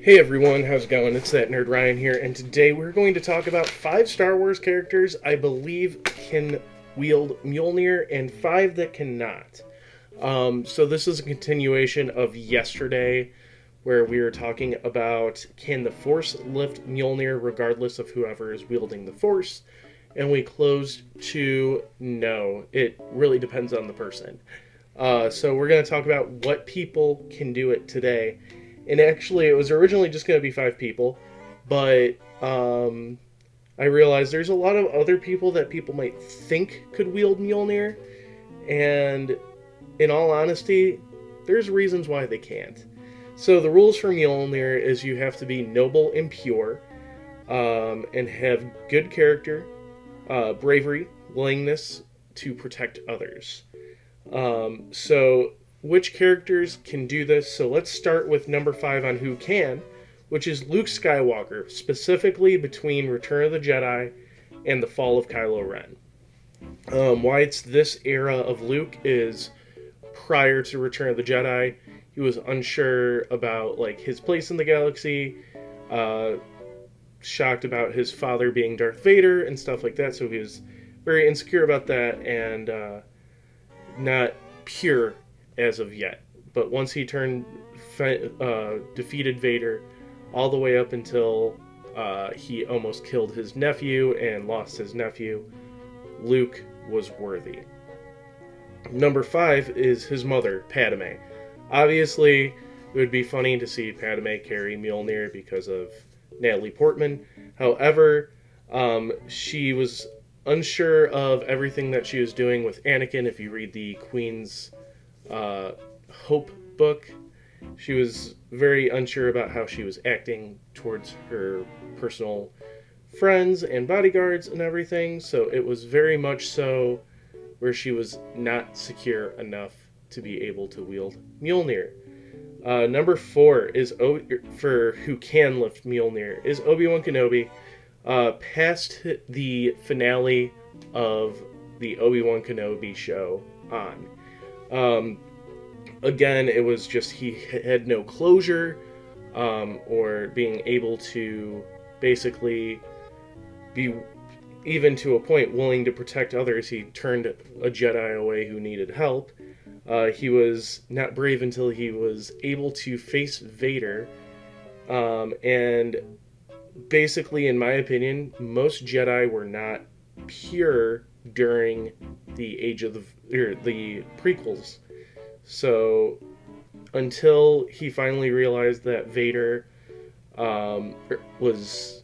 Hey everyone, how's it going? It's that nerd Ryan here, and today we're going to talk about 5 Star Wars characters I believe can wield Mjolnir and 5 that cannot. So this is a continuation of yesterday, where we were talking about can the Force lift Mjolnir regardless of whoever is wielding the Force, and we closed to no, it really depends on the person. So we're going to talk about what people can do it today. And actually, it was originally just going to be 5 people, but I realized there's a lot of other people that people might think could wield Mjolnir, and in all honesty, there's reasons why they can't. So the rules for Mjolnir is you have to be noble and pure, and have good character, bravery, willingness to protect others. So which characters can do this? So let's start with number 5 on who can, which is Luke Skywalker, specifically between Return of the Jedi and the Fall of Kylo Ren. Why it's this era of Luke is prior to Return of the Jedi, he was unsure about like his place in the galaxy, shocked about his father being Darth Vader and stuff like that. So he was very insecure about that and not pure as of yet. But once he defeated Vader all the way up until he almost killed his nephew and lost his nephew, Luke was worthy. Number 5 is his mother, Padme. Obviously, it would be funny to see Padme carry Mjolnir because of Natalie Portman. However, she was unsure of everything that she was doing with Anakin. If you read the Queen's Hope book, she was very unsure about how she was acting towards her personal friends and bodyguards and everything, so it was very much so where she was not secure enough to be able to wield Mjolnir. Number 4 is for who can lift Mjolnir is Obi-Wan Kenobi. Past the finale of the Obi-Wan Kenobi show on. Again, it was just he had no closure, or being able to basically be, even to a point, willing to protect others. He turned a Jedi away who needed help. He was not brave until he was able to face Vader, and basically, in my opinion, most Jedi were not pure during the age of the prequels. So until he finally realized that Vader was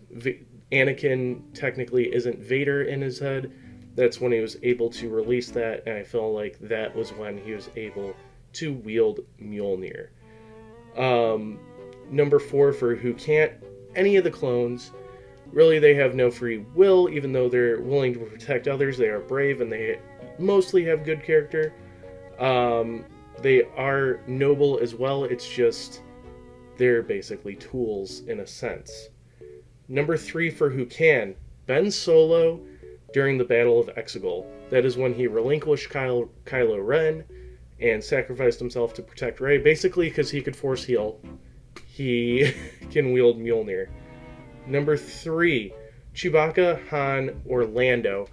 Anakin technically isn't Vader in his head, that's when he was able to release that, and I feel like that was when he was able to wield Mjolnir. Number 4 for who can't, any of the clones. Really, they have no free will, even though they're willing to protect others. They are brave and they mostly have good character. They are noble as well. It's just they're basically tools in a sense. Number 3 for who can, Ben Solo during the Battle of Exegol. That is when he relinquished Kylo Ren and sacrificed himself to protect Rey. Basically, because he could force heal, he can wield Mjolnir. Number 3, Chewbacca, Han, or Lando.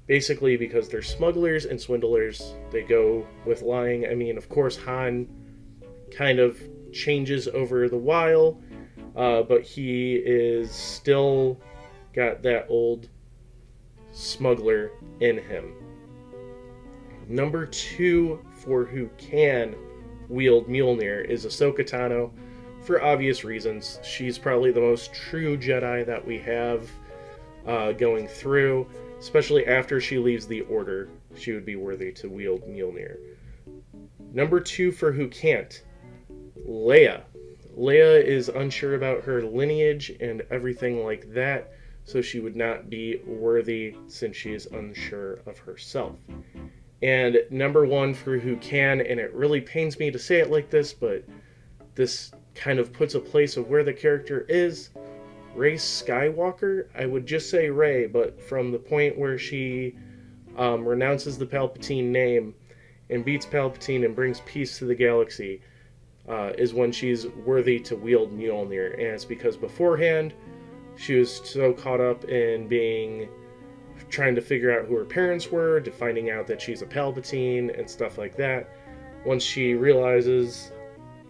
Basically because they're smugglers and swindlers. They go with lying. I mean, of course, Han kind of changes over the while, but he is still got that old smuggler in him. Number 2 for who can wield Mjolnir is Ahsoka Tano. For obvious reasons, she's probably the most true Jedi that we have going through. Especially after she leaves the Order, she would be worthy to wield Mjolnir. Number 2 for who can't, Leia. Leia is unsure about her lineage and everything like that, so she would not be worthy since she is unsure of herself. And number 1 for who can, and it really pains me to say it like this, but this kind of puts a place of where the character is, Rey Skywalker. I would just say Rey, but from the point where she renounces the Palpatine name and beats Palpatine and brings peace to the galaxy, is when she's worthy to wield Mjolnir. And it's because beforehand, she was so caught up in trying to figure out who her parents were, to finding out that she's a Palpatine and stuff like that. Once she realizes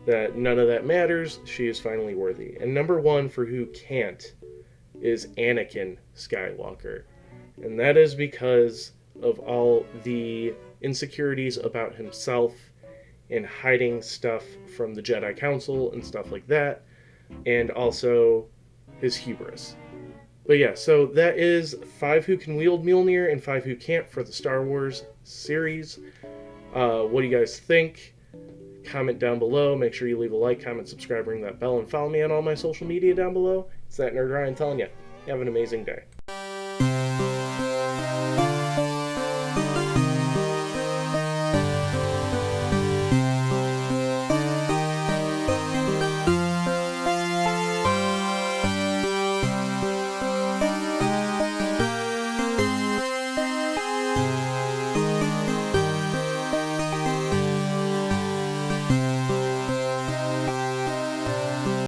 that none of that matters, she is finally worthy. And number one for who can't is Anakin Skywalker. And that is because of all the insecurities about himself and hiding stuff from the Jedi Council and stuff like that, and also his hubris. But yeah, so that is 5 who can wield Mjolnir and 5 who can't for the Star Wars series. What do you guys think? Comment down below. Make sure you leave a like, comment, subscribe, ring that bell, and follow me on all my social media down below. It's that Nerd Ryan telling you, have an amazing day.